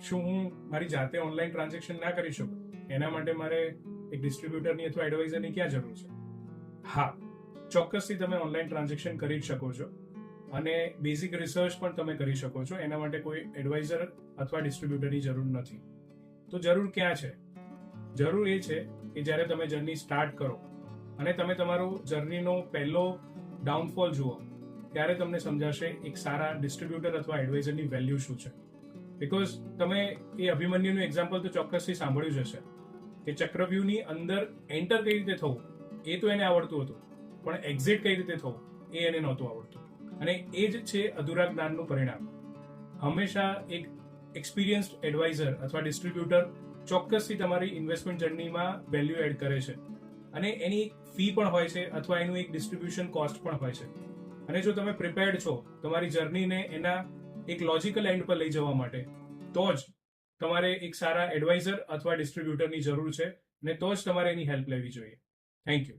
શું હું મારી જાતે ઓનલાઈન ટ્રાન્ઝેક્શન ના કરી શકું? એના માટે મારે એક ડિસ્ટ્રીબ્યુટરની અથવા એડવાઇઝરની ક્યાં જરૂર છે? હા, ચોક્કસથી તમે ઓનલાઈન ટ્રાન્ઝેક્શન કરી જ શકો છો અને બેઝિક રિસર્ચ પણ તમે કરી શકો છો. એના માટે કોઈ એડવાઇઝર અથવા ડિસ્ટ્રીબ્યુટરની જરૂર નથી. તો જરૂર ક્યાં છે? જરૂર એ છે કે જ્યારે તમે જર્ની સ્ટાર્ટ કરો અને તમે તમારો જર્નીનો પહેલો ડાઉનફોલ જુઓ, ત્યારે તમને સમજાશે એક સારા ડિસ્ટ્રીબ્યુટર અથવા એડવાઇઝરની વેલ્યુ શું છે. બિકોઝ તમે એ અભિમન્યુનું એક્ઝામ્પલ તો ચોક્કસથી સાંભળ્યું જ હશે કે ચક્રવ્યૂહની અંદર એન્ટર કઈ રીતે થવું એ તો એને આવડતું હતું, પણ એક્ઝિટ કઈ રીતે થવું એ એને નહોતું આવડતું. અને એ જ છે અધૂરા જ્ઞાનનું પરિણામ. હંમેશા એક એક્સપિરિયન્સ્ડ એડવાઇઝર અથવા ડિસ્ટ્રીબ્યુટર ચોક્કસથી તમારી ઇન્વેસ્ટમેન્ટ જર્નીમાં વેલ્યુ એડ કરે છે અને એની ફી પણ હોય છે અથવા એનું એક ડિસ્ટ્રીબ્યુશન કોસ્ટ પણ હોય છે. અને જો તમે પ્રિપેર્ડ છો તમારી જર્નીને એના એક લોજિકલ એન્ડ પર લઈ જવા માટે, તો જ તમારે એક સારા એડવાઇઝર અથવા ડિસ્ટ્રીબ્યુટરની જરૂર છે અને તો જ તમારે એની હેલ્પ લેવી જોઈએ. Thank you.